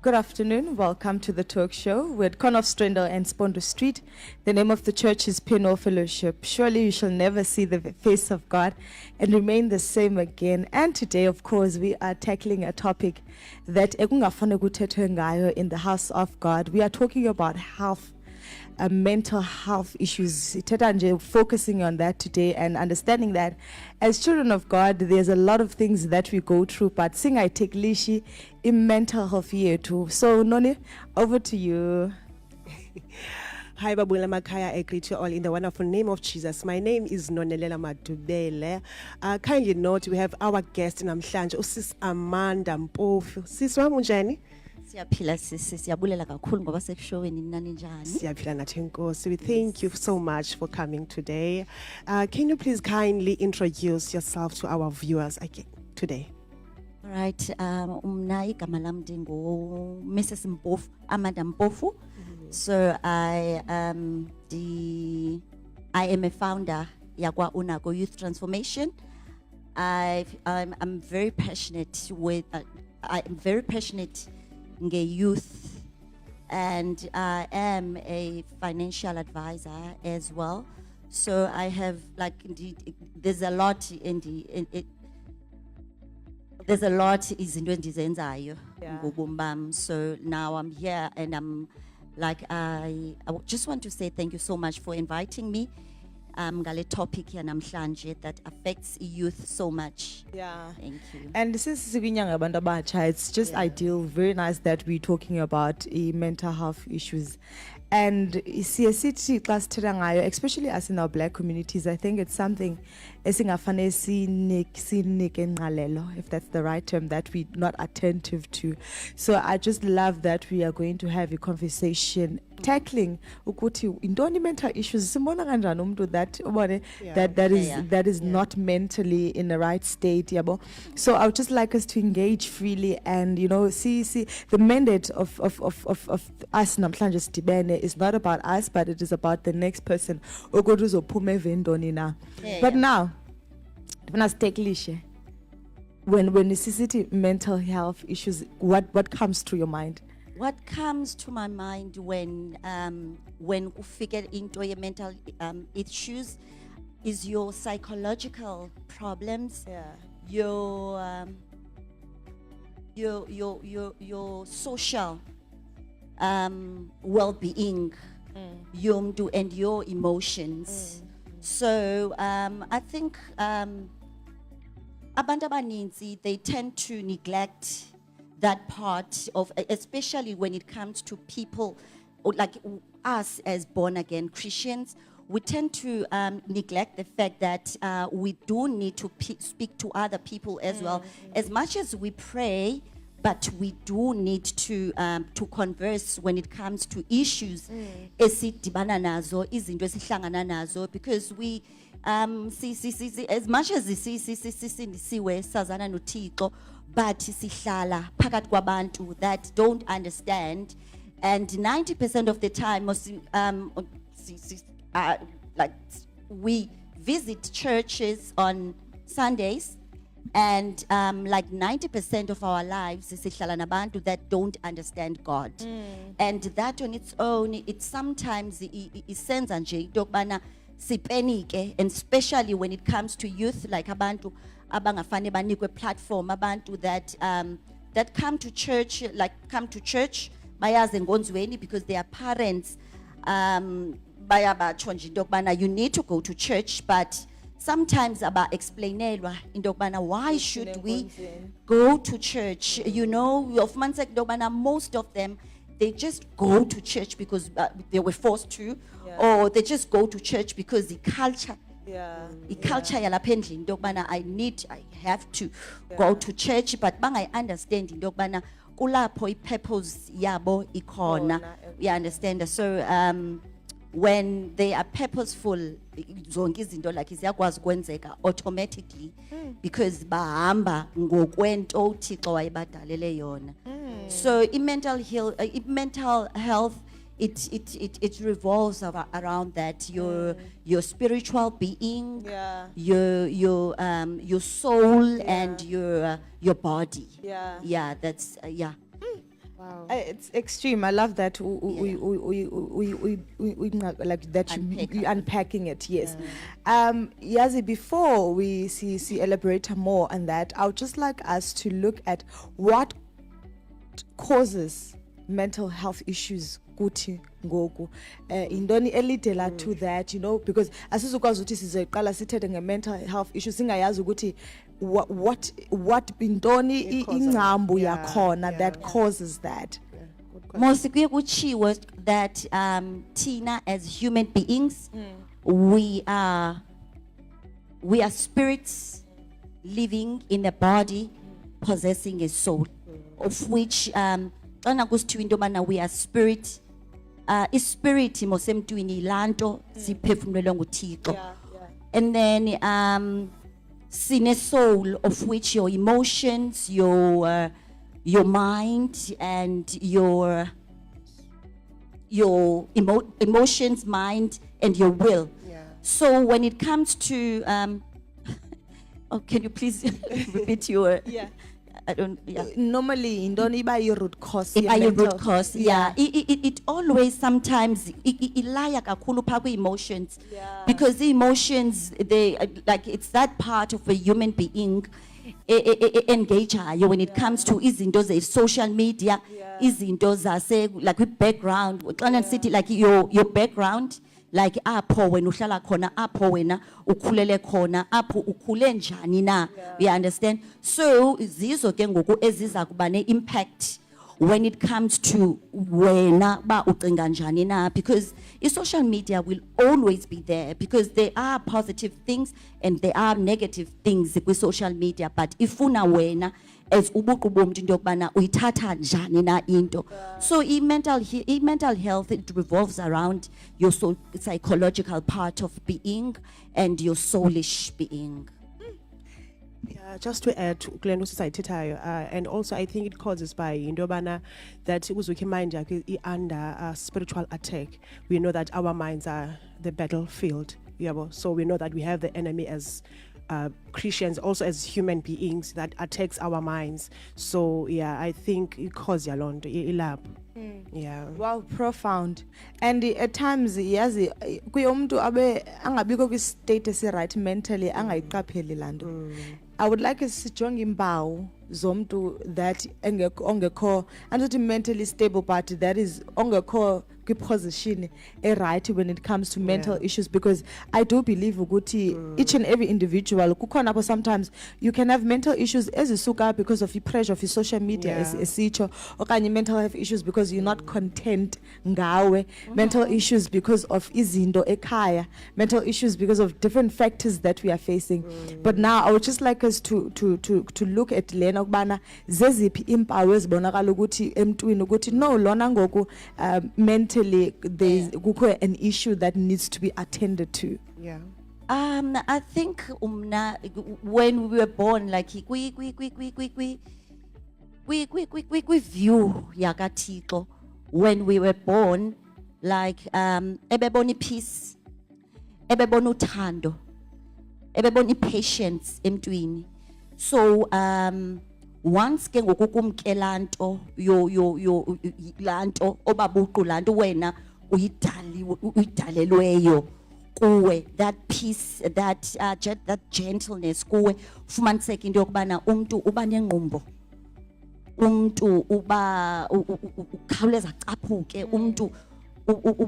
Good afternoon. Welcome to the talk show. We're at Conov Strendel and Spondo Street. The name of the church is Penal Fellowship. Surely you shall never see the face of God and remain the same again. And today, of course, we are tackling a topic that ekungafane kuthethwe ngayo in the house of God. We are talking about health. Mental health issues. Ithetha nje focusing on that today and understanding that as children of God, there's a lot of things that we go through, but singayitheklishwa mental health yethu. So Noni, over to you. Hi, Babula Makaya. I greet you all in the wonderful name of Jesus. My name is Nonelela Madubele. Kindly note, we have our guest namhlanje, Sis Amanda Mpofu. Sis wami unjani? Siyaphila sisi siyabulela kakhulu ngoba sekushowini nani njani. Siyaphila nathi Nkosi. We thank you so much for coming today. Can you please kindly introduce yourself to our viewers again today? All right, umna igama lami ndingu Mrs. Mpofu, Amanda Mpofu. So I am a founder yakwa Unago Youth Transformation. I'm very passionate with I'm very passionate youth, and I am a financial advisor as well. So I have there's a lot there's a lot izinto endizenzayo ngobomi bami. So now I'm here and I'm I just want to say thank you so much for inviting me. Ngale topic ya namhlanje that affects youth so much. Yeah. Thank you. And this is Sibinyanga Bantu Abatsha. It's just ideal, very nice that we're talking about mental health issues. And CSCT class ngayo, especially as in our black communities, I think it's something esingafane sinike ngalelo, if that's the right term, that we're not attentive to. So I just love that we are going to have a conversation tackling ukuthi intoni mental issues simbona kanjani umuntu that is not mentally in the right state yabo. So I would just like us to engage freely and see the mandate of us namhlanje sidibene is not about us, but it is about the next person. But now when you see mental health issues, what comes to your mind? What comes to my mind when you figure into your mental issues is your psychological problems, your social well-being, and your emotions. So I think abantu abaninzi, they tend to neglect that part of, especially when it comes to people like us as born-again Christians. We tend to neglect the fact that we do need to speak to other people as well. As much as we pray, but we do need to converse when it comes to issues esidibana nazo, izinto esihlangana nazo, because we as much as sisindisiwe sazana noThixo, but sihlala phakathi kwabantu that don't understand, and 90% of the time we visit churches on Sundays, and 90% of our lives sihlala nabantu that don't understand God. And that on its own, it sometimes isenza nje into yokubana sipenike, and especially when it comes to youth, like abantu abangafane banikwe platform, abantu that come to church bayaze ngonzweni because their parents bayabatsho nje into yokubana you need to go to church, but sometimes explainelwa into yokubana why should we go to church. Uyofumaniseka into yokubana most of them, they just go to church because they were forced to, or they just go to church because the culture yalapha endlini into yokubana I have to go to church, but bangayi-understand into yokubana kulapho i-purpose yabo ikhona. You understand? So when they are purposeful, zonke izinto like ziyakwazi ukwenzeka automatically because bahamba ngokwento uThixo wayebadalele yona. So mental health, it revolves around that, your spiritual being, your soul, and your body. That's Wow. It's extreme. I love that like that you unpacking it. Yes. Yazi, before we see elaborate more on that, I would just like us to look at what causes mental health issues kuthi ngoku indoni elidela to that, you know, because asizukwazi ukuthi sizoqala sithethe nge-mental health issues singayazi ukuthi what intoni ingcambu yakhona that causes that. Mostly kuye kuchiwo that Tina as human beings we are spirits living in a body possessing a soul, of which xana kusithiwa into yobana we are spirit, ispirit mosemntwini lanto siphefumlelwe nguThixo, and then sine soul, of which your emotions, your mind and your emotions, mind and your will. So when it comes to oh, can you please repeat your I don't Normally indoni iba root cause iba root cause it always sometimes ilaya kakhulu pha kwi emotions, because the emotions, they like it's that part of a human being engage when it comes to izinto ze social media, izinto zase like with background, xana sithi like your background, like apho wena uhlala khona, apho wena ukhulele khona, apho ukhule njani na, you understand? So zizo ke ngoku eziza kuba ne impact when it comes to wena ba ucinga njani na, because social media will always be there, because there are positive things and there are negative things with social media, but ifuna wena as ubuqu bomntu into yokubana uyithatha njani na into. So mental health, it revolves around your psychological part of being and your soulish being. Yeah, just to add to kule nto sisayithethayo, and also I think it causes by into yobana that uzukhe mind yakhe under spiritual attack. We know that our minds are the battlefield, so we know that we have the enemy as Christians, also as human beings, that attacks our minds. So I think it causes a lot ilap. Wow, profound. And at times yazi kuye umuntu abe angabikho kwi state esi right mentally angayiqapheli lanto. I would like us sijonge impawu zomntu that ongekho andithi mentally stable, but that is ongekho kwi position right when it comes to mental issues, because I do believe ukuthi each and every individual kukhona apho sometimes you can have mental issues ezisuka because of the pressure of social media esitsho, okanye mental health issues because you're not content ngawe, mental issues because of izinto ekhaya, mental issues because of different factors that we are facing. But now I would just like us to look at lena ukubana zeziphi impawu ezibonakala ukuthi emntwini ukuthi no lona ngoku mentally there's an issue that needs to be attended to. I think when we were born, like we view yakaThixo when we were born, like ebebona peace, ebebona uthando, ebebona patience emntwini. So once ke ngoku kumkela nto yo lanto obabuqu lanto wena uyidalelweyo kuwe, that peace, that gentleness kuwe, fumaniseka into yokubana umntu uba nengqumbo, umntu uba ukhawuleza caphuke, umntu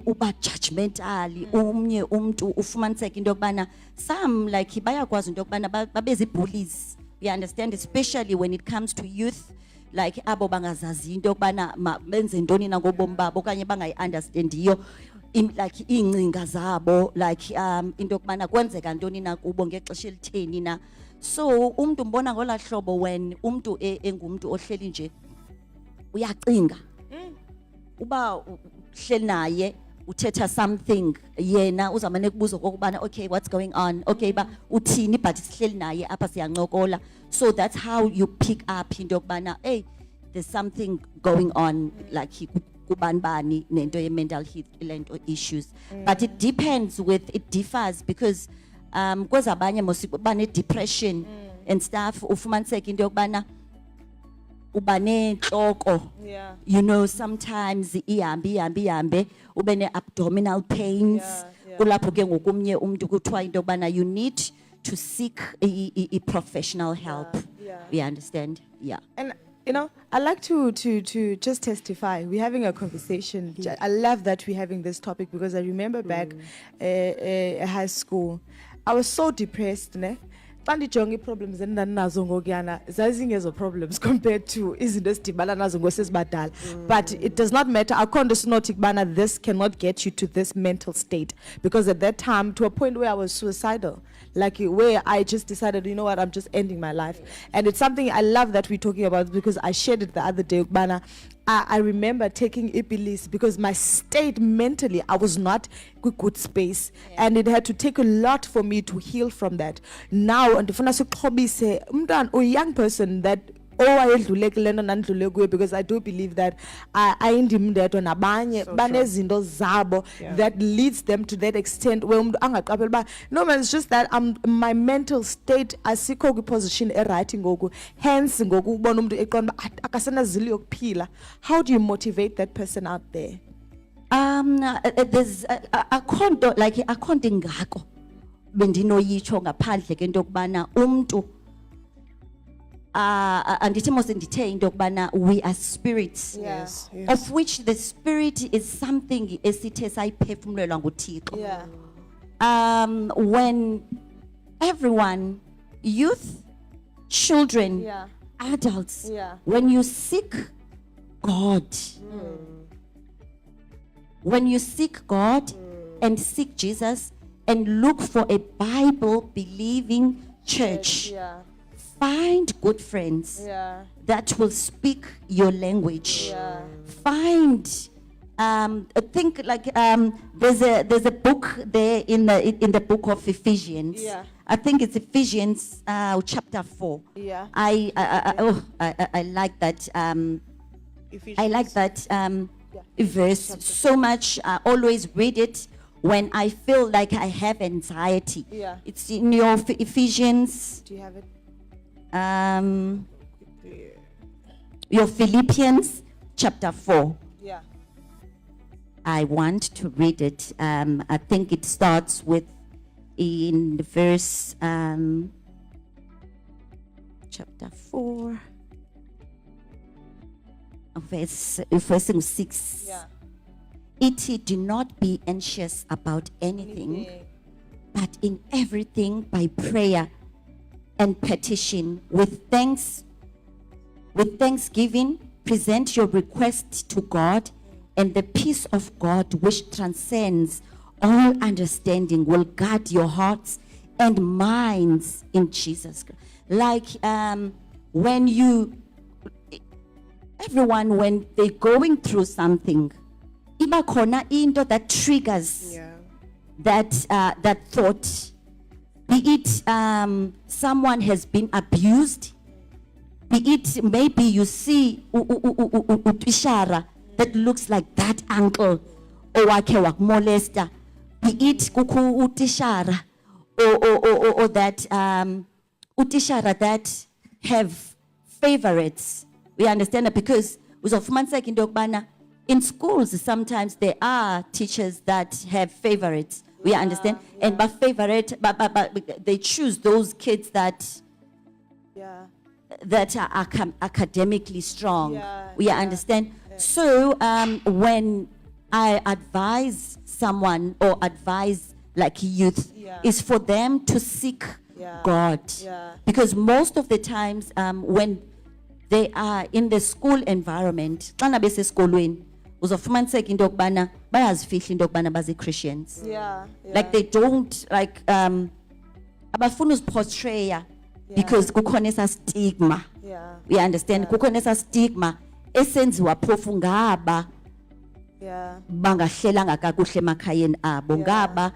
uba judgmentally, umnye umntu ufumaniseka into yokubana some like bayakwazi into yokubana babezi bullies. You understand, especially when it comes to youth, like abo bangazazi into yokubana benze ntoni na ngobomi babo okanye bangayi-understandiyo like iingcinga zabo, like into yokubana kwenzeka ntoni na kubo ngexesha elitheni na. So umntu mbona ngola hlobo when umntu engumntu ohleli nje uyacinga uba uhleli naye uthetha something, yena uzamane kubuza kokubana okay what's going on, okay ba uthini, but sihleli naye apha siyancokola. So that's how you pick up into yokubana hey there's something going on, like kubanibani nento ye mental health issues. But it depends it differs, because kwezabanye mosiba ne depression and stuff, ufumaniseka into yokubana uba nenhloko. Yeah. You know, sometimes ihambe ube ne-abdominal pains. Yeah, yeah. Kulapho ke ngokumnye umuntu kuthiwa into yokubana you need to seek a professional help. yeah. We understand? Yeah. And you know, I like to just testify. We're having a conversation. I love that we're having this topic because I remember back high school, I was so depressed, ne? Xa ndijonga ii-problems endandinazo ngokuyana zazingezo problems compared to izinto esidibana nazo ngosesibadala. But it does not matter. Akho nto sinothi kubana this cannot get you to this mental state, because at that time, to a point where I was suicidal, like where I just decided, you know what, I'm just ending my life. And it's something I love that we're talking about, because I shared it the other day, kubana I remember taking Ipilis because my state mentally, I was not in good space. And it had to take a lot for me to heal from that. Now, and a young person that because I do believe that banezinto zabo that leads them to that extent where no man, it's just that my mental state asikho kwiposition right ngoku, hence ngoku ubona umuntu eqonda akasenazili yokuphila. How do you motivate that person out there? There's akho nto like akho nto ingako bendinoyitsho ngaphandle ke into yokubana umntu andithi mos ndithe into yokubana we are spirits. Yes. Of which the spirit is something esithe sayiphefumlelwa nguThixo. When everyone, youth, children, adults, when you seek God, when you seek God and seek Jesus and look for a Bible believing church, find good friends that will speak your language. Find I think like there's a book there in the book of Ephesians. I think it's Ephesians chapter 4. I like that I like that verse so much. I always read it when I feel like I have anxiety. It's in your Ephesians. Do you have it? Your Philippians chapter 4. I want to read it. I think it starts with in the verse chapter 4 verse 6. It do not be anxious about anything, but in everything by prayer and petition with thanksgiving present your request to God, and the peace of God which transcends all understanding will guard your hearts and minds in Jesus Christ. Like everyone when they're going through something, iba khona into that triggers that thought. Be it someone has been abused, be it maybe you see utishara that looks like that uncle owakhe wakumolesta, be it kuku utishara or that utishara that have favorites. We understand that because uzofumaniseka into yokubana in schools sometimes there are teachers that have favorites. We understand, and by favorite, but they choose those kids that are academically strong. We understand. So when I advise someone or advise like youth, is for them to seek God, because most of the times when they are in the school environment, uzofumaniseka into yokubana bayazifihla into yokubana bazi-Christians. Like they don't like abafuna uziportraya because kukhona esa stigma. We understand kukhona esa stigma esenziwa phofu ngaba bangahlelanga kakuhle emakhayeni abo, ngaba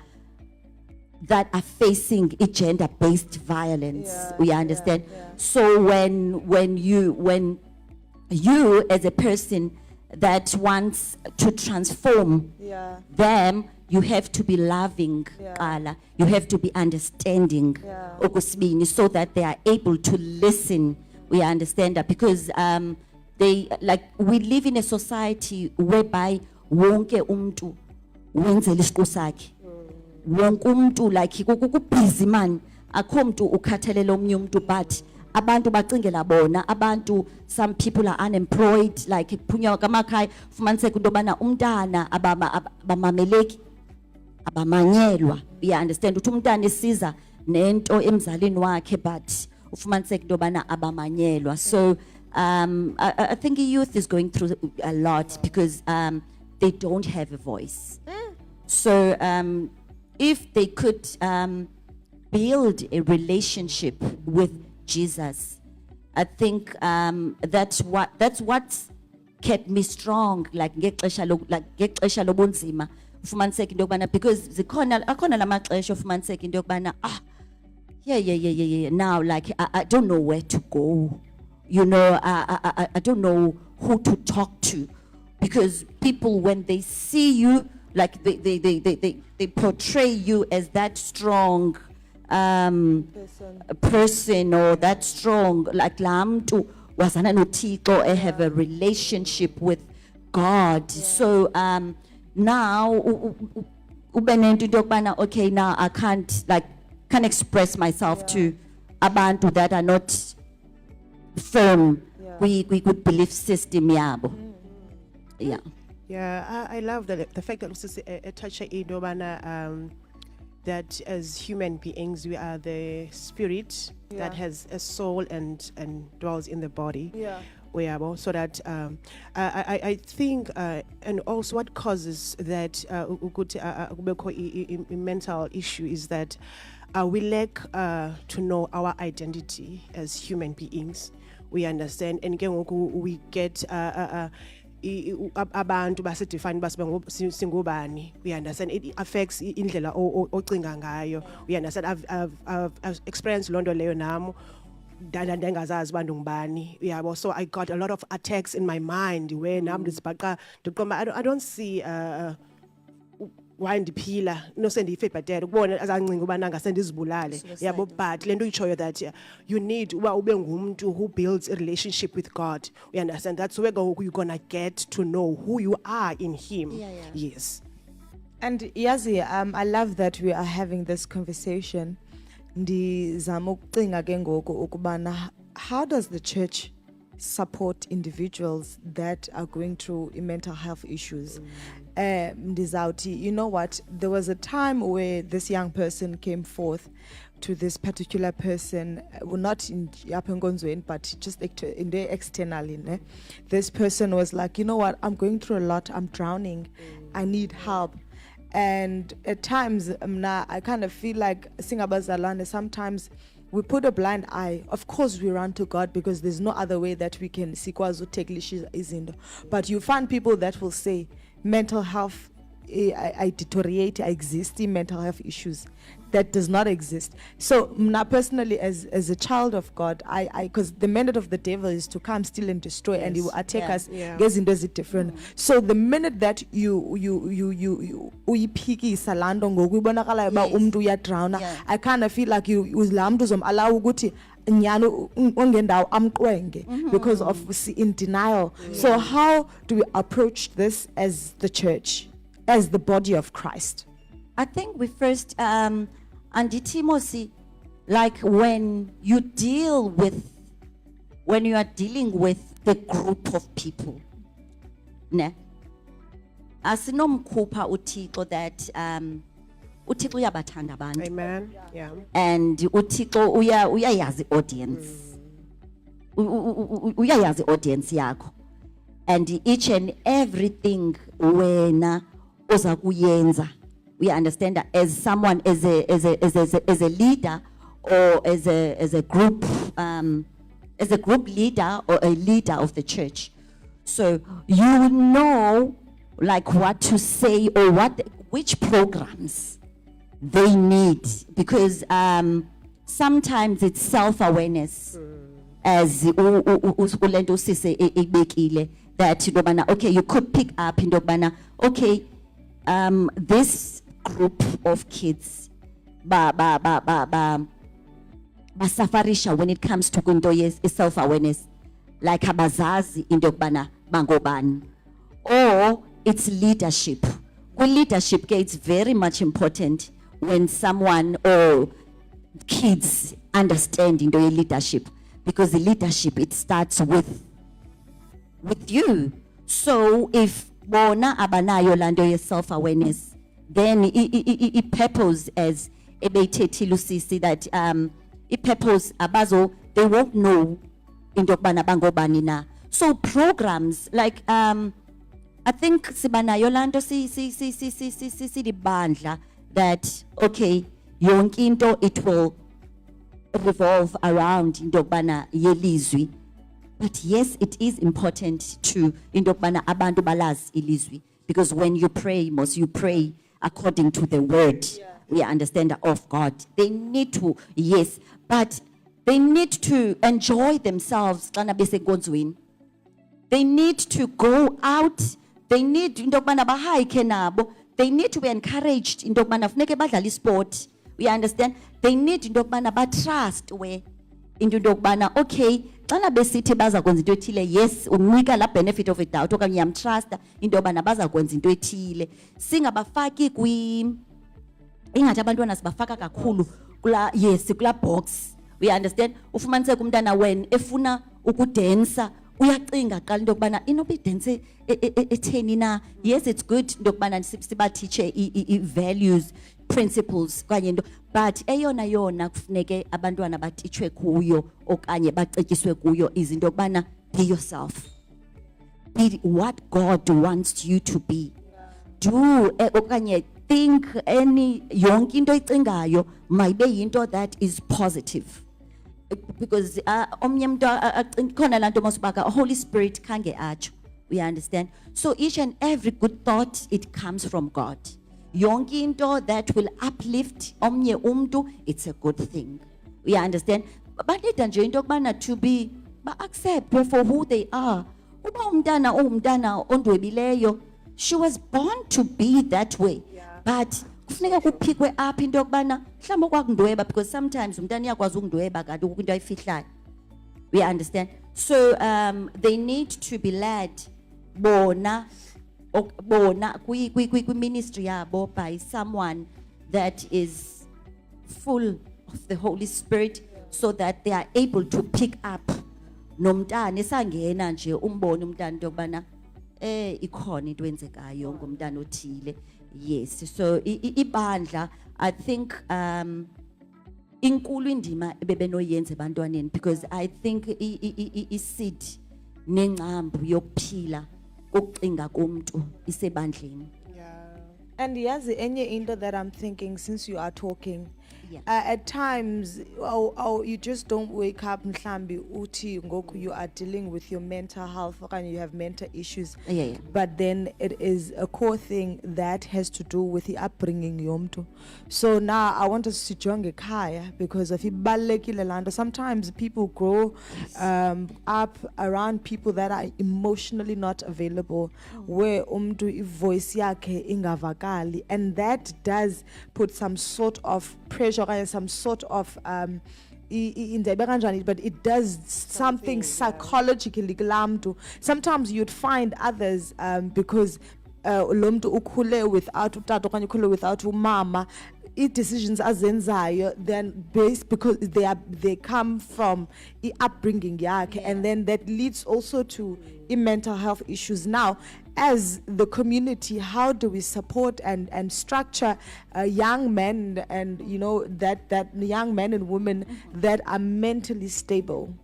that are facing gender-based violence. We understand. So when you as a person that wants to transform them, you have to be loving, you have to be understanding, so that they are able to listen. We understand that because they like we live in a society whereby wonke umntu wenzela isiqu sakhe. Wonke umntu like busy man akho mntu ukhathalela omnye umntu but abantu bacingela bona abantu some people are unemployed like phunywa kamakhaya fumaniseka into yobana umntana abamameleki abamanyelwa. You understand uthi umntana esiza nento emzalini wakhe but ufumaniseka into yobana abamanyelwa. So I think the youth is going through a lot because they don't have a voice. So if they could build a relationship with Jesus, I think that's what kept me strong like ngexesha lobunzima ufumaniseka into yokubana because akhona lamaxesha ufumaniseka into yokubana yeah now like I don't know where to go, you know. I don't know who to talk to because people when they see you like they portray you as that strong person or that strong like laa mntu wazana noThixo, I have a relationship with God. So now ube nento into yokubana okay now I can't express myself to abantu that are not firm with belief system yabo. Yeah. Yeah, I love the fact that usisi touch into yobana that as human beings we are the spirit that has a soul and dwells in the body. Yeah. Uyabo, so that I think and also what causes that ukuthi kubekho a mental issue is that we lack to know our identity as human beings. We understand and ke ngoku we get abantu basedefine singubani. We understand it affects indlela ocinga ngayo. We understand I've experienced London leyo nami ndangazazi bantu ngubani. Yabo, so I got a lot of attacks in my mind where nami ndizibhaqa ndiqomba I don't see why ndiphila no sendife bhatere ukubona azancinga ubana ngasendizibulale. Yabo, but lento uyichoyo that you need uba ube ngumuntu who builds a relationship with God. We understand that's where you're gonna get to know who you are in him. Yes. And Yazi, I love that we are having this conversation. Ndizama ukucinga ke ngoku ukubana how does the church support individuals that are going through mental health issues? Ndizawuthi, you know what, there was a time where this young person came forth to this particular person, well, not in Yapengonzweni, but just in there externally. Ne? This person was like, you know what, I'm going through a lot, I'm drowning, I need help. And at times, I kind of feel like Singabazalane, sometimes we put a blind eye. Of course, we run to God because there's no other way that we can sikwazi take izinto. But you find people that will say mental health, I deteriorate, I exist in mental health issues. That does not exist. So now personally, as a child of God, I because the mandate of the devil is to come, steal and destroy, and he will attack us. Guys, does it different. So the minute that you picky salando ngokubonakala ba umntu uyadrowna, I kind of feel like you la mntu uzomala ukuthi nyano ongendawo amqwenge because of in denial. So how do we approach this as the church, as the body of Christ? I think we first Anditimosi, like when you are dealing with the group of people, ne? Asinomkhupha uThixo that uThixo uyabathanda abantu. Amen. Yeah. And uThixo uyayazi audience. Uyayazi audience yakho. And each and everything wena oza kuyenza. We understand that as someone, as a leader, or as a group leader or a leader of the church, so you know like what to say or which programs they need, because sometimes it's self-awareness, as ulento sise ibekile, that okay, you could pick up in okay, this group of kids basafarisha when it comes to kwinto self awareness, like abazazi into yokubana bangobani, or it's leadership. With leadership ke, it's very much important when someone or kids understand into your leadership, because the leadership, it starts with you. So if bona abanayo lando ye self-awareness, then it purpose as ebeyithethile usisi that it purpose abazo, they won't know into yokubana bangobani na. So programs like I think sibanayo lanto sidibandla that okay, yonke into it will revolve around into yokubana yelizwi. But yes, it is important to into yokubana abantu balazi ilizwi, because when you pray, you pray according to the word. We understand of God. They need to, yes, but they need to enjoy themselves. Xana besenkonzweni. They need to go out. They need into yokubana bahayikhe nabo. They need to be encouraged into yokubana funeke badlale isport. We understand. They need into yokubana trust we into yokubana okay, xana besithi baza kwenza into ethile, yes, unika la benefit of a doubt okanye uyamtrusta into yokubana baza kwenza into ethile. Singabafaki ingathi abantwana sibafaka kakhulu kula box. We understand. Ufumaniseke umntana when efuna ukudansa uyacinga qala into yokubana inoba idance etheni na. Yes, it's good into yokubana sibateache values, principles kanye into, but eyona kufuneke abantwana bateachwe kuyo okanye bacetyiswe kuyo is into yokubana be yourself. Be what God wants you to be. Do okanye think any yonke into oyicingayo mayibe yinto that is positive. Because omnye umuntu khona lanto mosibaka Holy Spirit khange atsho. We understand. So each and every good thought, it comes from God. Yonke into that will uplift omnye umntu, it's a good thing. We understand. Banida nje into yokubana to be accepted for who they are. Uba umntana ondwebileyo, she was born to be that way. But kufuneka kuphikwe up into yokubana mhlawumbe kwakundweba, because sometimes umntana iyakwazi ukundweba kanti kukho into ayifihlayo. We understand. So they need to be led bona ministry yabo by someone that is full of the Holy Spirit, so that they are able to pick up nomntana esangena nje umbone umntana into yokubana ikhona into enzekayo ngomntana othile. Yes, so ibandla, I think inkulu indima ebebenoyenza ebantwaneni, because I think iseed nengcambu yokuphila ukucinga komuntu isebandleni. And yazi enye into that I'm thinking since you are talking, Yeah. at times you just don't wake up mhlambi uthi ngoku you are dealing with your mental health and you have mental issues. Yeah. But then it is a core thing that has to do with the upbringing yomntu. So now I want us to join ekhaya, because of ibalulekile lando. Sometimes people grow up around people that are emotionally not available, where umntu ivoice yakhe ingavakali, and that does put some sort of pressure and some sort of but it does something psychologically kulaa mntu. Sometimes you'd find others because lo mntu ukhule without utata okanye ukhule without umama, decisions azenzayo then based because they come from upbringing yakhe, and then that leads also to mental health issues. Now, as the community, how do we support and structure young men and that young men and women that are mentally stable?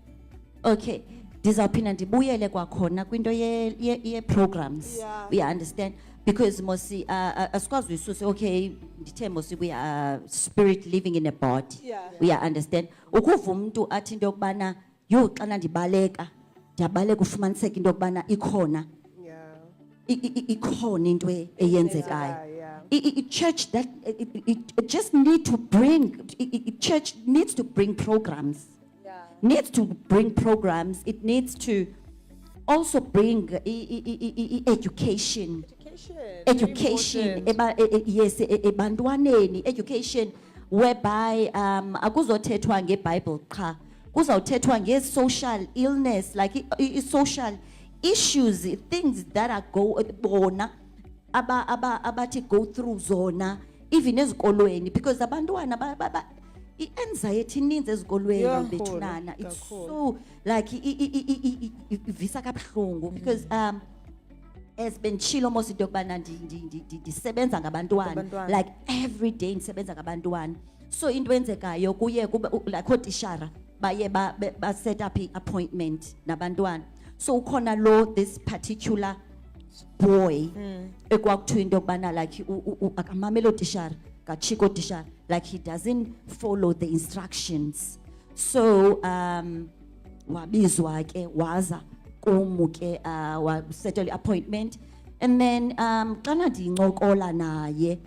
Okay, ndizawuphinda ndibuyele kwakhona kwinto ye programs. Yeah. We understand, because mosi asikwazi ususe okay ndithe mosi we are spirit living in a body. Yeah. We understand. Ukuva umuntu athi into yokubana yo xana ndibaleka ufumaniseka into yokubana ikhona ikhona into eyenzekayo. Church that it just need to bring church needs to bring programs. Needs to bring programs. It needs to also bring education. Education. Yes, ebantwaneni. Education whereby akuzothethwa ngeBible qha, kuzawuthethwa nge-social illness, like social issues, things that are bona abathi go through zona, even ezikolweni, because abantwana i-anxiety ininzi ezikolweni bethunana. It's so like ivisa kabuhlungu because as benchilo most into yokubana ndisebenza ngabantwana, like every day ndisebenza ngabantwana. So into enzekayo kuye kube like otishara baye ba set up i-appointment nabantwana. So ukhona this particular boy ekwakuthiwa into yokubana like akamamela otishara kachika otishara, like he doesn't follow the instructions. So wabizwa ke waza kumu ke settle appointment, and then xana ndincokola naye,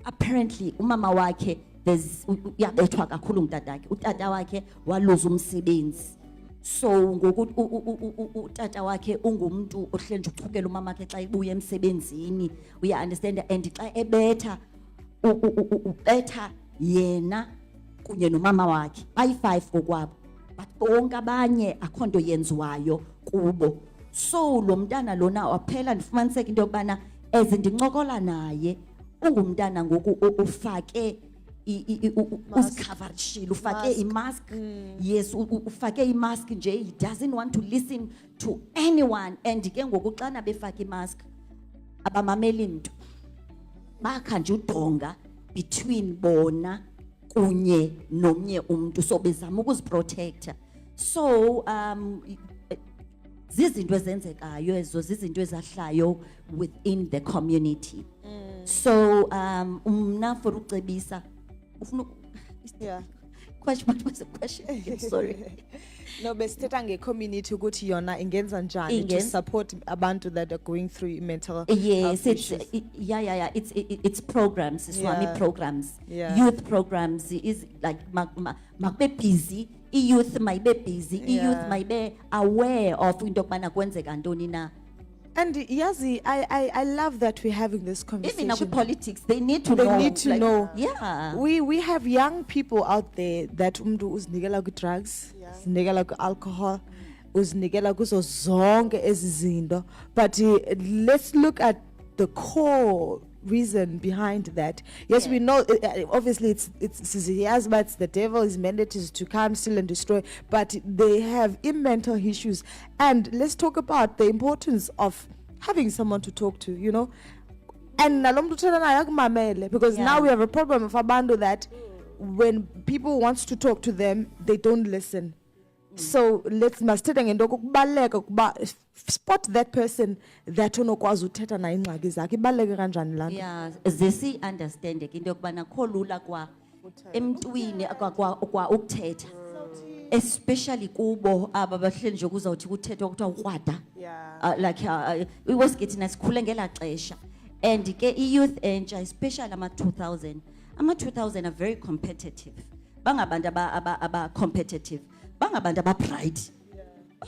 apparently umama wakhe uyabethwa kakhulu ngutatakhe, utata wakhe waluza umsebenzi. So ngoku utata wakhe ungumuntu ohlenje uxhukela umama wakhe xa ebuya emsebenzini, uya understand, and xa ebetha ubetha yena kunye nomama wakhe bayi-5 kokwabo, but bonke abanye akho nto yenziwayo kubo. So lo mntana lona waphela ndifumaniseka into yokubana as ndincokola naye, ungumntana ngoku ufake usikhavarishile, ufake imask. Yes, ufake imask nje, he doesn't want to listen to anyone. And ke ngoku xana befake imask abamameli nto, bakha nje udonga between bona kunye nomnye umuntu, so bezama ukuziprotecta. So zizinto ezenzekayo ezo, zizinto ezahlayo within the community. So mna for ucebisa ufuna question, what was the question again? Sorry. No, besithetha nge-community ukuthi yona ingenza njani to support abantu that are going through mental yes, health it's issues. yeah, it's programs, Swami programs, Yeah. youth programs is like makbe busy, youth might be busy, youth might be aware of into yokubana kwenzeka ntoni na. And Yazi, I love that we're having this conversation. Even politics, they need to They know. need to know. Yeah. We have young people out there that uzinikela ku-drugs, uzinikela ku-alcohol, uzinikela kuzo zonke ezi zinto. But let's look at the core reason behind that. Yes, we know obviously it's yes, but it's the devil. His mandate is to come, steal, and destroy. But they have mental issues, and let's talk about the importance of having someone to talk to. You know, and because now we have a problem of abantu that when people wants to talk to them, they don't listen. So let's spot that person that unokwazi uthetha naye ingxaki zakhe. Ibaluleke kanjani laa nto? Yeah, zesi understand into yokubana kho lula kwa emntwini kwa ukuthetha, especially kubo aba bahleli nje kuzawuthi kuthethwa kuthiwa ukrwada. Like we was getting asikhule ngela xesha, and ke i-youth entsha especially ama-2000 are very competitive, bangabantu aba competitive, bangabantu aba-bright,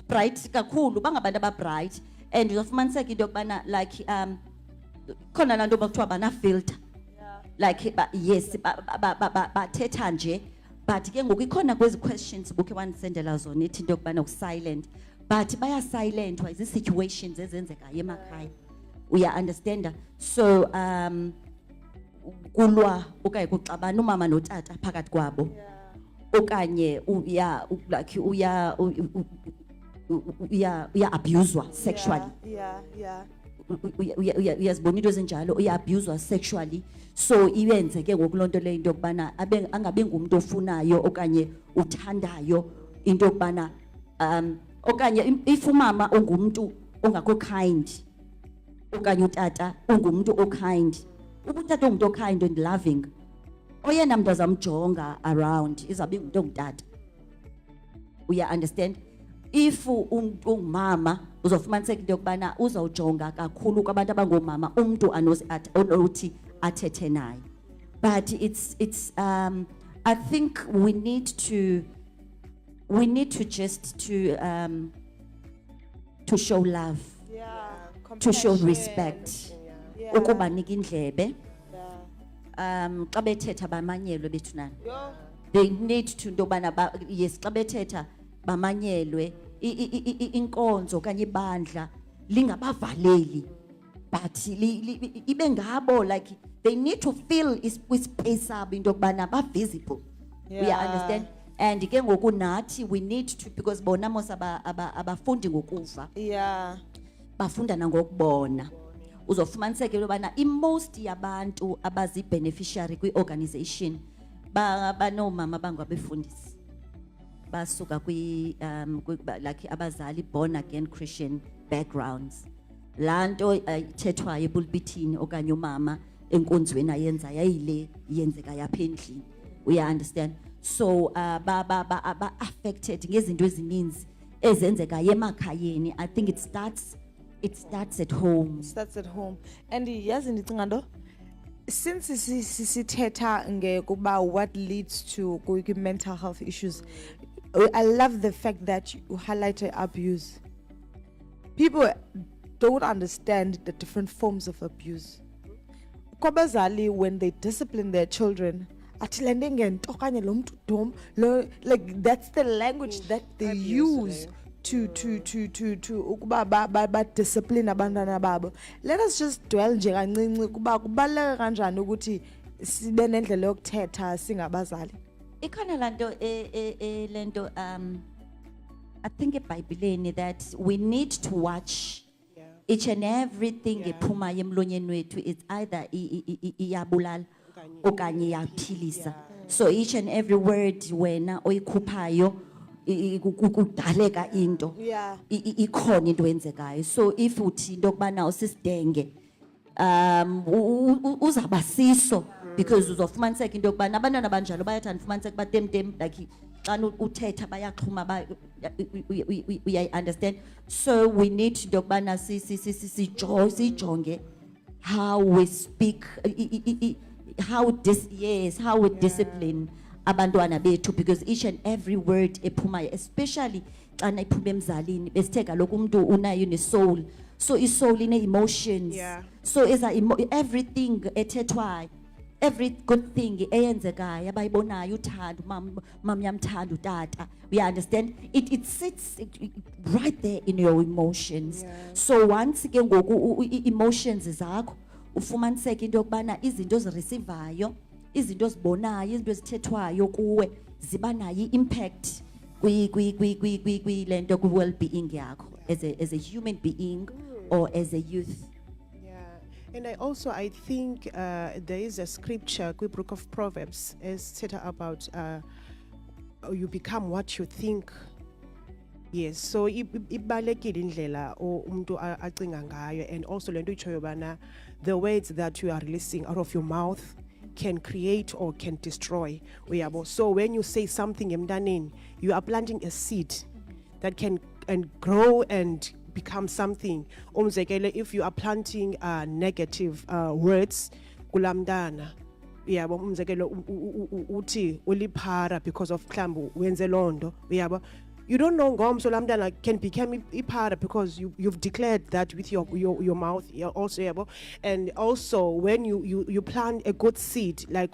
bright kakhulu, bangabantu aba-bright. And uzofumaniseka into yokubana like khona laa nto bakuthiwa bana-filter, like yes bathetha nje, but ke ngoku ikhona kwezi questions bukhe wandisendela zona ithi into yokubana usilent, but bayasilentwa zi-situations ezenzekayo emakhaya, uya understanda. So kulwa okanye kuxabana umama notata phakathi kwabo, okanye uya abuswa sexually. Uyazibona into ezinjalo, uya abuswa sexually. So iyenze ke ngoku loo nto leyo into yokubana angabi ngumuntu ofunayo okanye uthandayo into yokubana okanye if umama ungumntu ongakho kind okanye utata ungumntu o-kind, ubutata ungumntu o-kind and loving, oyena mntu azamjonga around izawube ingumntu ongutata, uya understand. If ungumama uzofumaniseka into yokubana uzawujonga kakhulu kwabantu abangoomama umntu anothi athethe naye. But it's I think we need to just to show love, to show respect, ukubanika indlebe, xa bethetha bamanyelwe bethunana. They need to into yobana yes xa bethetha bamanyelwe inkonzo kanye ibandla lingabavaleli but ibe ngabo like they need to feel ispace sabo into yokubana ba visible. We Yeah. understand. And ke ngoku nathi we need to because bona mos abafundi ngokuva Yeah. bafunda nangokubona. Uzofumaniseka ubana most yabantu abazi beneficiary kwi organization banomama bangabefundisi basuka like abazali born again Christian backgrounds. Lanto ithethwayo ebulpitini okanye umama enkonzweni ayenza yayile yenzeka yaphendlini. We understand. So ba affected ngezinto ezininzi ezenzeka emakhayeni. I think it starts at home. Starts at home. And yazi ndicinga nto since sisithetha ngekuba what leads to mental health issues, I love the fact that you highlighted abuse. People don't understand the different forms of abuse. Kwabazali, when they discipline their children, athi le nto ingento okanye lo mntu dom, like that's the language that they use to ukuba ba discipline abantwana babo. Let us just dwell nje kancinci kuba kubaleka kanjani ukuthi sibe nendlela yokuthetha singabazali. Ikhona lanto lento I think eBhayibhelini that we need to watch each and everything ephumayo emlonyeni wethu. It's either iyabulala okanye iyaphilisa. So each and every word wena oyikhuphayo kudaleka into. Yeah. Ikhona into enzekayo. So if uthi into kubana usisidenge uzabasiso because uzofumaniseka into kubana abantwana banjalo bayathanda ufumaniseka batemtem like xa uthetha bayaxhuma we understand. So we need into kubana sijonge how we speak, how we discipline abantwana bethu because each and every word ephumayo especially xana iphuma emzalini besitheka lokhu umuntu unayo ne-soul. So i-soul ine-emotions. Yeah. So everything ethethwayo, every good thing eyenzekayo abayibonayo uthando mam yamthanda utata. We understand it sits right there in your emotions. So once ke ngoku emotions zakho ufumaniseka into yokubana izinto ozireceivayo, izinto ozibonayo, izinto ezithethwayo kuwe ziba nayo impact kwi lento ku well-being yakho as a human being or as a youth. And I think there is a scripture, the book of Proverbs, is set about you become what you think. Yes, so ibalekile indlela umuntu acinga ngayo, and also lento ichoyo bana the words that you are releasing out of your mouth can create or can destroy. So when you say something emntaneni, you are planting a seed that can grow and become something. If you are planting negative words kulamdana, uti uliphara because of klambu wenze londo, you don't know so lamdana can become ipara because you've declared that with your mouth also. And also when you plant a good seed like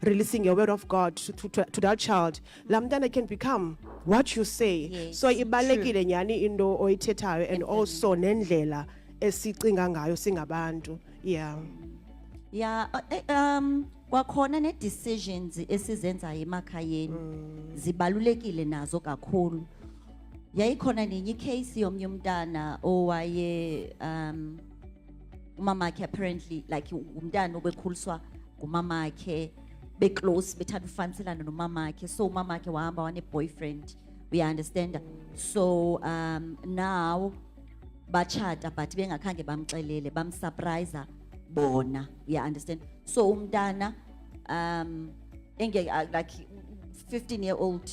releasing a word of God to that child, lamdana can become what you say. Yes, So ibalekile nyani into oyithethayo and also nendlela esicinga ngayo singabantu. Kwakhona ne-decisions esizenzayo emakhayeni zibalulekile nazo kakhulu. Yayikhona nenye case yomnye umntana owaye umamakhe apparently like umntana obekhuliswa ngumamakhe beclose bethanda ufanselana nomamakhe, so umamakhe wahamba wane-boyfriend. We understand. So now bachata but bengakhange bamxelele, bamsurprise bona. We understand. So umntana like 15-year-old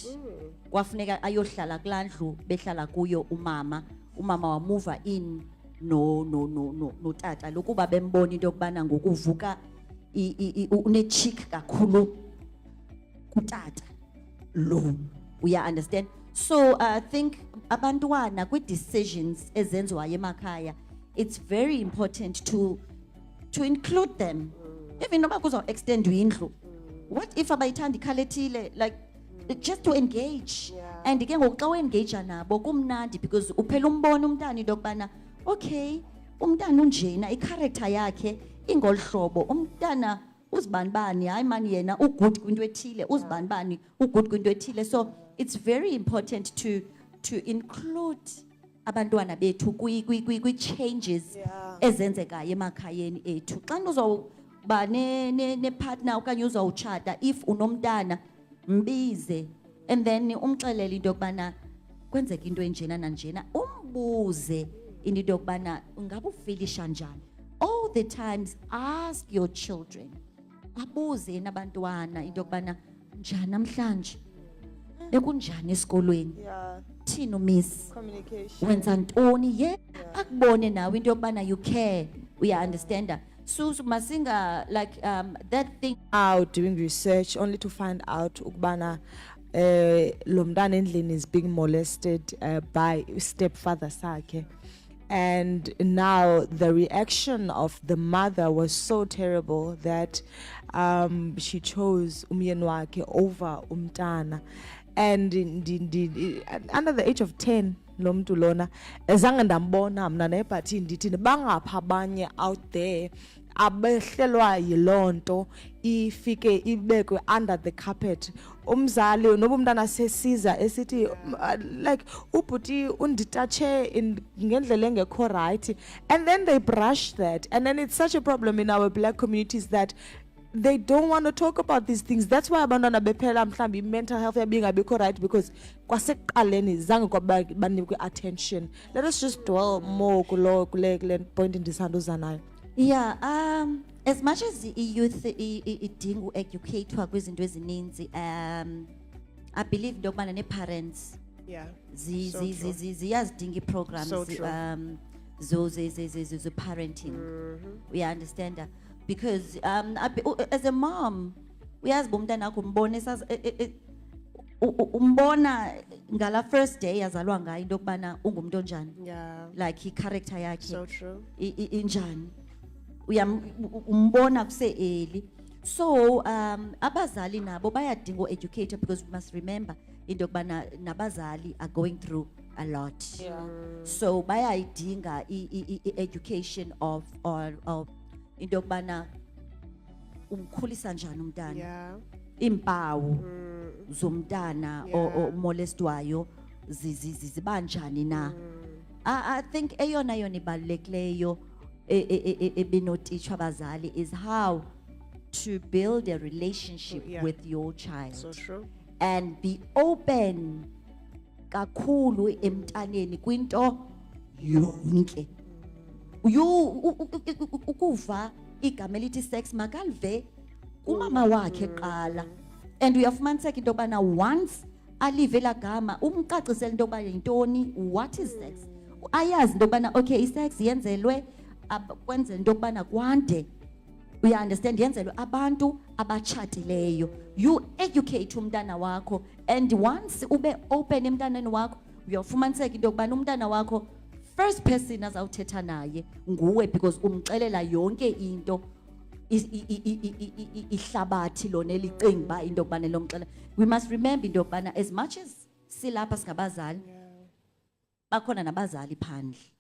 kwafuneka ayohlala kulandlu behlala kuyo umama wamuva in no tata lokuba bembona into yokubana ngokuvuka une-cheek kakhulu kutata lo. We understand. So I think abantwana kwi-decisions ezenziwayo emakhaya, it's very important to include them. even noba kuzo-extendwa indlu, what if abayithanda ikhala ethile, like just to engage. Yeah. And ke ngoku xa uengage nabo kumnandi because uphela umbona umntana into yokubana okay umntana unjena i-character yakhe ingolu hlobo, umntana uzibanibani, hayi mani yena ugood kwinto ethile, uzibanibani ugood kwinto ethile. So it's very important to include abantwana bethu kwi-changes Yeah. ezenzekayo emakhayeni ethu. Xa uzawuba ne-partner okanye uzawutshata, if unomntana mbize and then umxelele into yokubana kwenzeka into enjena nanjena, umbuze into yokubana ungabe ufilisha njani. All the times ask your children, abuze nabantwana into yokubana njani namhlanje, bekunjani esikolweni, Yeah, thina miss communication. wenza ntoni, ye akubone nawe into yokubana you care, uya-understanda. So masinga like that thing. Out doing research only to find out ukubana lo mntana endlini is being molested by stepfather sakhe. And now the reaction of the mother was so terrible that she chose umyeni wakhe over umntana. And under the age of 10 lo mntu lona ezange ndambona mna naye, but ndithini bangapha abanye out there abehlelwa yiloo nto ifike ibekwe under the carpet. Umzali noba umntana sesiza esithi like ubhuti unditache ngendlela engekho right, and then they brush that, and then it's such a problem in our black communities that they don't want to talk about these things. That's why abantwana bephela mhlambi mental health yabo ingabikho right, because kwasekuqaleni zange banikwe attention. Let us just dwell more kule point endisanduzana nayo. Yeah, as much as i-youth idinga u-educatwa kwizinto ezininzi, I believe into yokubana nee-parents Yeah. So true. ziyazidinga ii-programs So true. zo-parenting. We understand that because as a mom uyazi uba umntana wakho umbona ngala first day yazalwa ngayo into yokubana ungumntu onjani, Yeah. like i-character yakhe So true. injani, umbona kuse-early. So abazali nabo bayadinga u-educator, because we must remember into yokubana nabazali are going through a lot. So bayayidinga i-education of into yokubana umkhulisa njani umntana, Yeah. impawu zomntana Yeah. omolestwayo zibanjani na. I think eyona ibalulekileyo ebinotitshwa abazali is how to build a relationship Yeah. with your child. So true. And be open kakhulu emntaneni kwinto yonke. Ukuva igama elithi sex makalive umama wakhe qala, and uyafumaniseka into yokubana once alive elaa gama umcacisela into yokuba yintoni, what is sex, ayazi into yokubana okay isex yenzelwe kwenzela into yokubana kwande, uya-understand, yenzelwe abantu abatshatileyo. You educate umntana wakho, and once ube open emntaneni wakho uyafumaniseka into yokubana umntana wakho first person azawuthetha naye nguwe, because umxelela yonke into ihlabathi lona elicinga uba into yokubana lomxelela. We must remember into yokubana as much as silapha singabazali, bakhona nabazali phandle,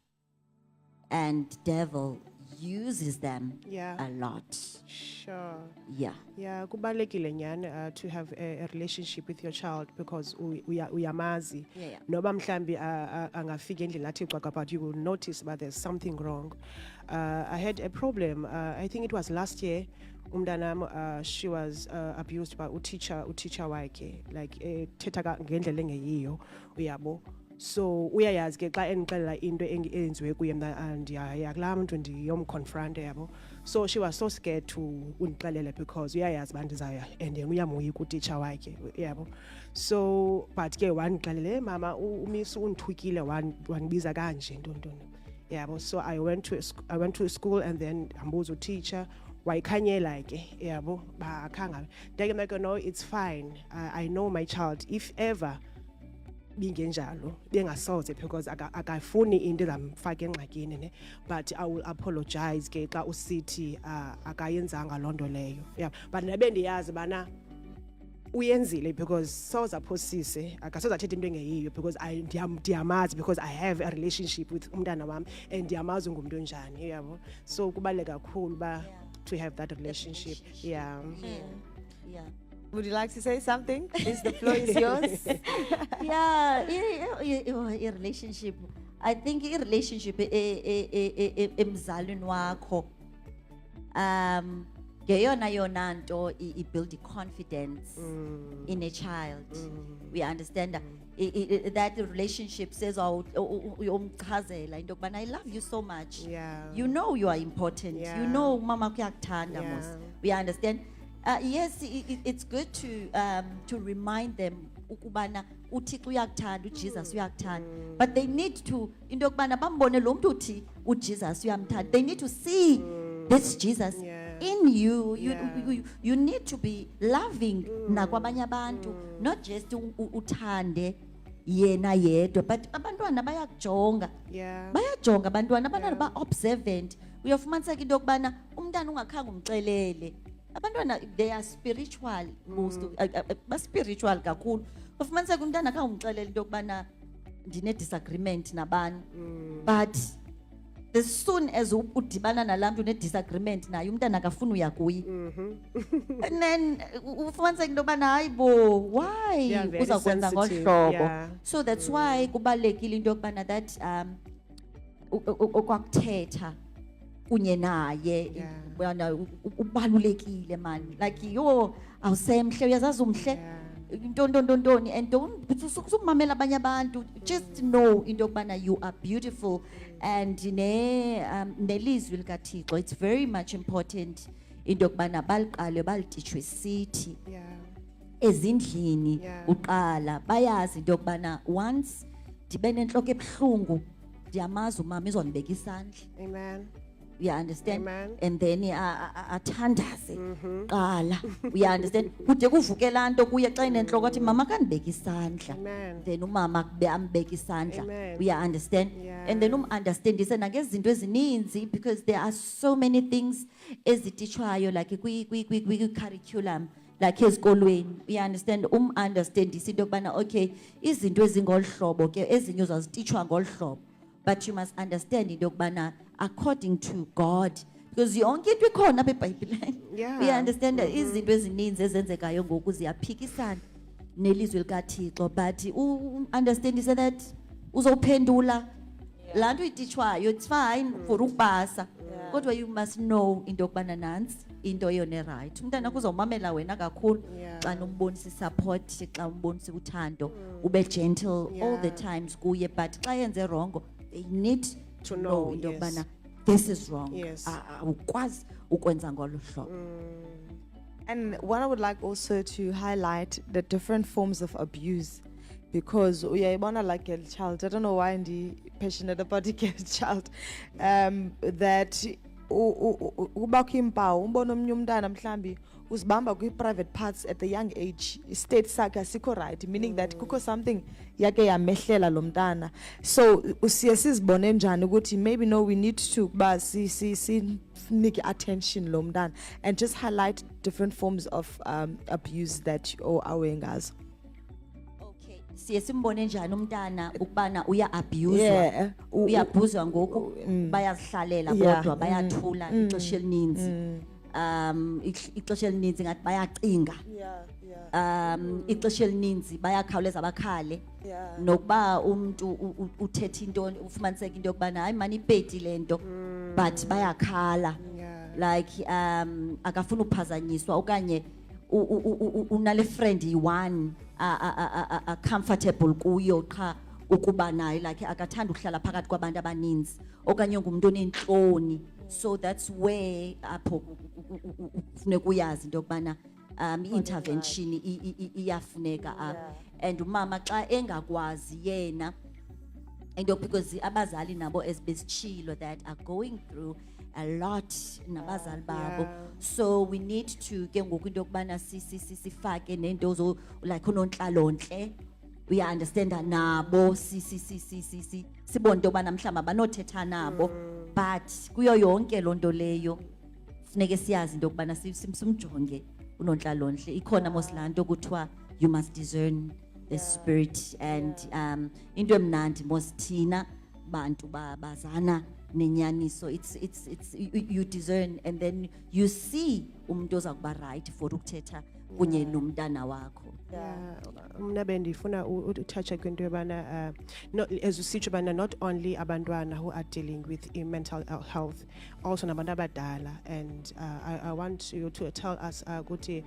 and devil uses them Yeah. a lot. Sure. Yeah. Yeah, kubalulekile nyani to have a relationship with your child, because uyamazi. Yeah. Noba mhlambi angafika endlini athi cwaka, but you will notice that there's something wrong. I had a problem. I think it was last year. Umntanam, she was abused by uteacher wakhe, like thetha ngendlela engeyiyo, uyabo. So uyayazi ke xa endixelela into eyenziwe kuye mna andiyaya kulaa mntu ndiyomconfronte yabo. So she was so scared to undixelela, because uyayazi uba ndizawuya, and then uyamoyika utitsha wakhe yabo. So but ke wandixelela, mama umiss undithukile wandibiza kanje ntontoni yabo. So I went to school, and then ambuza utitsha wayikhanyela ke yabo ba akhangabe. Ndake no, it's fine. I know my child, if ever bingenjalo bengasoze because akafuni into ezamfaka engxakini ne, but I will apologize ke xa usithi akayenzanga lonto leyo, yeah, but nabe ndiyazi bana uyenzile because soza phosise akasoza athethe into engeyiyo because ndiyamazi because I have a relationship with umntana wami and ndiyamazi ngumuntu onjani, yabo. So kubaluleke kakhulu ba to have that relationship, yeah. Yeah. Would you like to say something? Please, the floor is yours. Yeah, a relationship. I think a relationship emzalweni wakho ngeyona yona nto build confidence in a child. We understand that that relationship says uyomchazela into yokubana I love you so much. Yeah. You know you are important. Yeah. You know mama kuyakuthanda Yeah. mos. We understand. Yes, it's good to remind them ukubana uThixo uyakuthanda, uJesus uyakuthanda. But they need to into yokubana bambone lo muntu uthi uJesus uyamthanda. They need to see this Jesus Yeah. in you. Yeah. You need to be loving nakwabanye abantu, not just uthande yena yedwa, but abantwana bayakujonga. Yeah. Bayajonga abantwana ba observant. Uyofumaniseka into yokubana umntana ungakhange umxelele. Abantwana they are spiritual most ba spiritual kakhulu. Ufumaniseka umntana akhange umxelele into yokubana ndine disagreement nabani. But as soon as udibana nalantu ne disagreement naye umntana akafuna uya kuye. And then ufumaniseka into yokubana hayibo why They are very uzakwenza sensitive, ngohlobo. yeah. So that's why kubalekile into yokubana that okwakuthetha kunye naye bana ubalulekile man, like yo awusemhle uyazazi umhle ntoni and don't usumamela abanye abantu, just know into yokubana you are beautiful and nelizwi likaThixo it's very much important into yokubana baliqale balitishwe sithi Yeah. ezindlini Yeah. uqala bayazi into yokubana once ndibe nenhloko ebuhlungu ndiyamazi umama izondibeka isandla. Amen. You understand? Amen. And then athandaze qala. You understand? Kude kuvuke lanto kuye xa inenhloko athi mama kandibeka isandla. Amen. Then umama kube ambeka isandla. Amen. We understand? Yeah. And then understandise nangezinto ezininzi because there are so many things ezitishwayo like kwi curriculum like ezikolweni. We understand understandise into yokubana okay izinto ezingolhlobo ke ezinye uzazitishwa ngolhlobo. But you must understand into yokubana according to God because yonke into ikhona apha eBhayibhileni. Yeah. We understand that izinto ezininzi ezenzekayo ngoku ziyaphikisana nelizwi likaThixo but understand is that uzophendula laa nto ititshwayo it's fine for ukubasa kodwa you must know into yokubana nantsi into yona right umntana kuzawumamela wena kakhulu Yeah. xa nombonisa support xa umbonisa uthando ube gentle all the Yeah. times kuye but xa yenze wrongo they need to know into yes. yokubana this is wrong. Yes. Awukwazi ukwenza ngolo hlobo. And what I would like also to highlight the different forms of abuse, because uyayibona like a child, I don't know why I'm passionate about a child, that ubakho impawu umbona omnye umntana mhlambi uzibamba kwi-private parts at a young age, state sakhe asikho right, meaning that kukho something yake yamehlela lo mntana. So siye sizibone njani ukuthi maybe no we need to kuba sinike attention lo mntana and just highlight different forms of abuse that awe ngazo. Okay, siye simbone njani umntana ukubana uya-abuswa. Yeah. Uya-abuswa ngoku bayazihlalela Yeah. kodwa bayathula ixesha elininzi. Ixesha elininzi ngathi bayacinga. Ixesha elininzi bayakhawuleza bakhale. Nokuba umuntu uthetha into ufumaniseka into yokubana hayi mani ipeti lento but bayakhala. Yeah. Like akafuna uphazanyiswa okanye unale friend yi-one comfortable kuyo qha ukuba naye like akathanda ukuhlala phakathi kwabantu abaninzi okanye ngumuntu onentloni. So that's where apho kufuneka uyazi into yokubana i-intervention iyafuneka apho and umama xa engakwazi yena and because abazali nabo as besitshilo that are going through a lot nabazali babo. Yeah. So we need to ke ngoku into yokubana sifake nento like unontlalontle uya-understanda nabo sibone into yobana mhlawumbi abanothetha nabo but kuyo yonke loo nto leyo funeke siyazi into yokubana simjonge unontlalontle ikhona mos laa nto kuthiwa you must discern the spirit and into emnandi mos thina bantu bazana nenyaniso it's you discern and then you see umuntu oza kuba right for ukuthetha kunye nomntana wakho. Mna bendifuna utoucha kwinto yobana as usitsho bana not only abantwana who are dealing with mental health, also nabantu abadala, and I want you to tell us ukuthi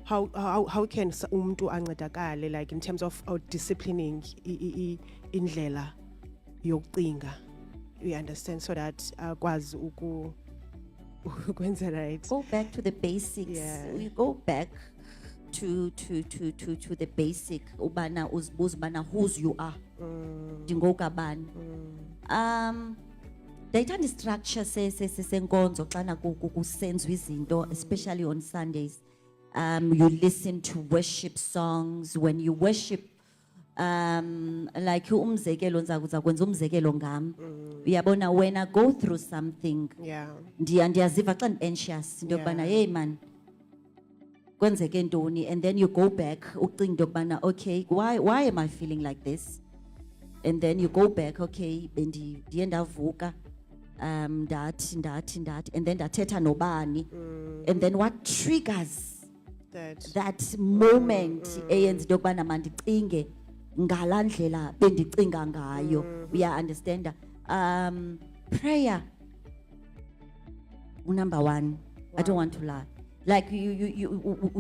how can umuntu ancedakale, like in terms of disciplining indlela yokucinga, you understand, so that kwazi ukwenza right. Go back to the basics. Yeah. We go back to the basic ubana uzibuza ubana whose you are ndingokabani. Ndayithanda structure senkonzo xana kusenziwa izinto, especially on Sundays. You listen to worship songs. When you worship, like umzekelo nza kwenza umzekelo ngam. Uyabona, when I go through something, Yeah. ndiyaziva xa anxious into yokubana hey man kwenzeke ntoni, and then you go back ucinga into yokubana okay, why am I feeling like this, and then you go back, okay ndiye ndavuka ndathi and then ndathetha nobani, and then what triggers that moment eyenza into yokubana mandicinge ngalaa ndlela bendicinga ngayo. Uya-understanda. Prayer, number one. I don't want to lie. Like you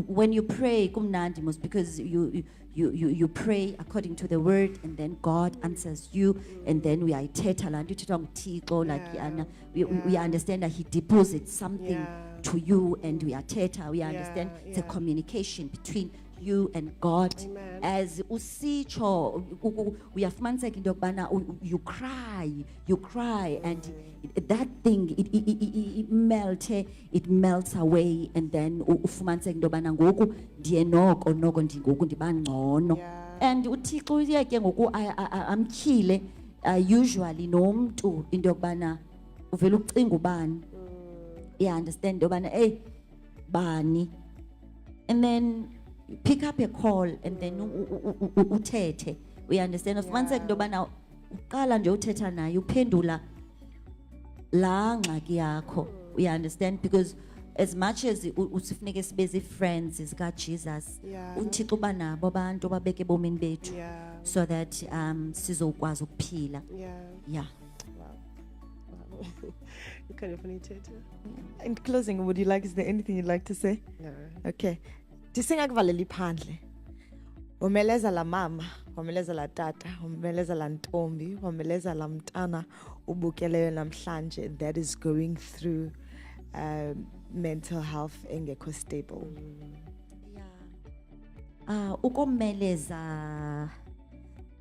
when you pray, kumnandi most, because you pray according to the word, and then God answers you, and then we are thetha la nto ithethwa nguThixo, like yana we understand that He deposits something to you, and we are thetha. We understand it's a communication between you and God. Amen. As usitsho uyafumaniseka into yokubana you cry and that thing it melts away, and then ufumaniseka into yokubana ngoku ndiye noko ndingoku ndiba ngcono. And uThixo uye ke ngoku amtyhile usually nomntu into yokubana uvela ucinga ubani. Yeah, understand into yokubana hey bani, and then pick up a call, and then uthethe. We understand. Ufumaniseka into yobana uqala nje uthetha naye uphendula laa ngxaki yakho. We understand, because as much as usifuneke sibe zii-friends zikaJesus, uThixo uba nabo abantu ababeke ebomini bethu so that sizokwazi ukuphila. Yeah. You kind of funny. In closing, is there anything you'd like to say? No. Okay. Ndisingakuvaleli phandle. Umeleza la mama, umeleza la tata, umeleza la ntombi, umeleza la mntana ubukeleyo namhlanje that is going through mental health engekho stable. Yeah. Ukomeleza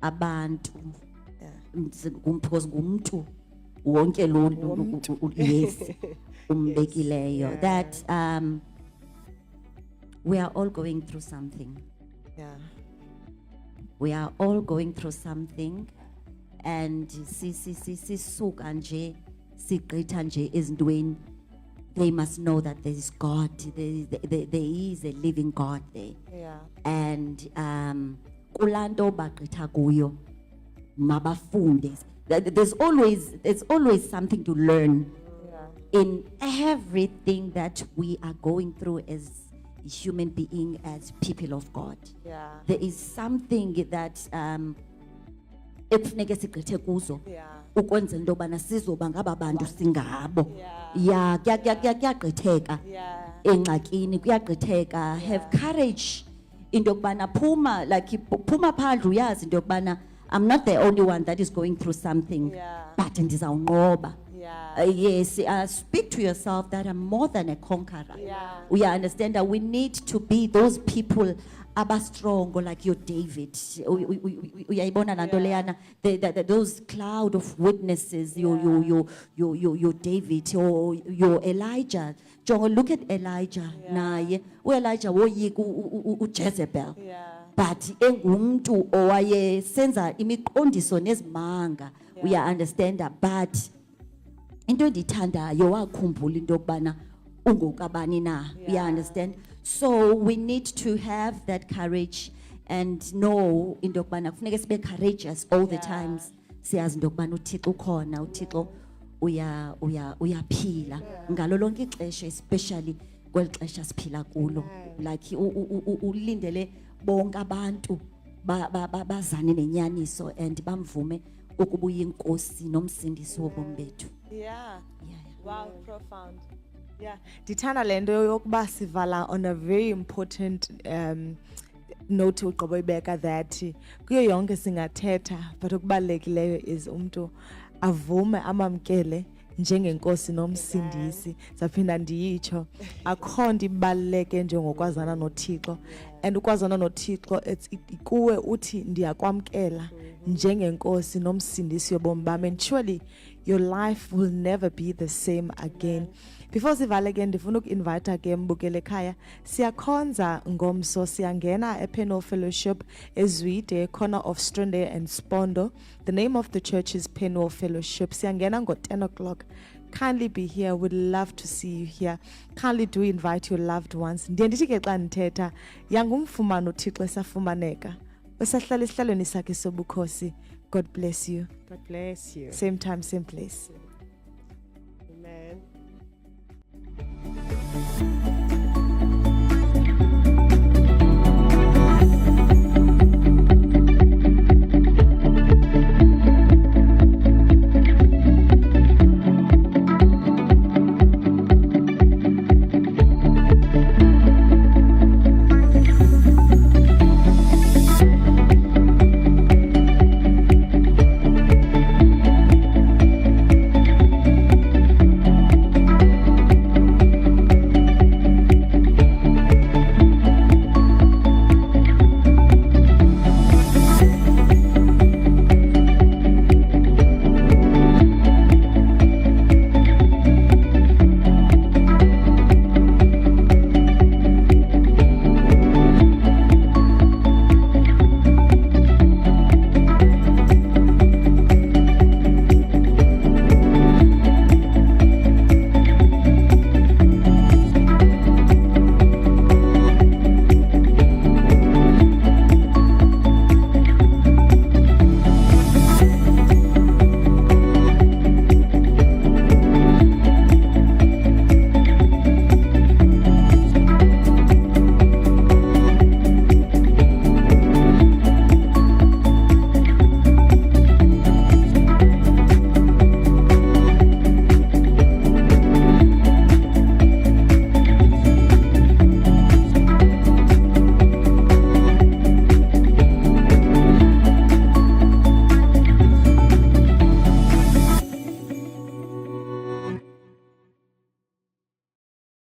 abantu. Because ngumntu wonke lo yes umbekileyo that we are all going through something. Yeah. We are all going through something, and sisuka nje sigqitha nje ezintweni, they must know that there is God, there is a living God there. Yeah. And kulanto bagqitha kuyo mabafunde. There's always something to learn in everything that we are going through as human being, as people of God. Yeah. There is something that ekufuneka sigqithe kuzo ukwenzela into yobana sizoba ngaba bantu singabo. Yeah, kuyagqitheka engxakini, kuyagqitheka. Have courage into yokubana phuma phandle uyazi into yokubana I'm not the only one that is going through something, but ndizawunqoba. Yes, speak to yourself that I'm more than a conqueror. We understand that we need to be those people strong, like your David. Uyayibona la nto leyana, those cloud of witnesses, your David, your Elijah. Jongo, look at Elijah. Naye, Elijah woyika uJezebel. but engumntu owayesenza imiqondiso nezimanga, we understand that, but into endithandayo wakhumbula into yokubana ungokabani na, we understand. So we need to have that courage and know into yokubana kufuneka sibe courageous all the times, siyazi into yokubana uThixo ukhona, uThixo uyaphila ngalo lonke ixesha, especially kweli xesha siphila kulo, like ulindele bonke abantu bazane nenyaniso and bamvume ukubuya inkosi nomsindisi wobomi bethu. Yeah. Yeah. Wow, profound. Yeah. Ndithanda lento yokuba sivala on a very important note uqoboyibeka that kuyo yonke singathetha, but okubalulekileyo is umntu avume amamkele njengenkosi nomsindisi. Zaphinda ndiyitsho akho nto ibaluleke njengokwazana noThixo, and ukwazana noThixo kuwe uthi ndiyakwamkela njengenkosi nomsindisi yobomi bami, and surely your life will never be the same again. Before sivale again, ndifuna uku-invite ke mbukele ekhaya, siyakhonza ngomso, siyangena ePenwell Fellowship eZwide, corner of Stronde and Spondo. The name of the church is Penwell Fellowship. Siyangena ngo-10 o'clock. Kindly be here. We'd love to see you here. Kindly do invite your loved ones. Ndiye ndithi ke xa ndithetha, yangumfumana uThixo esafumaneka, esahlala esihlalweni sakhe sobukhosi. God bless you. God bless you. Same time, same place.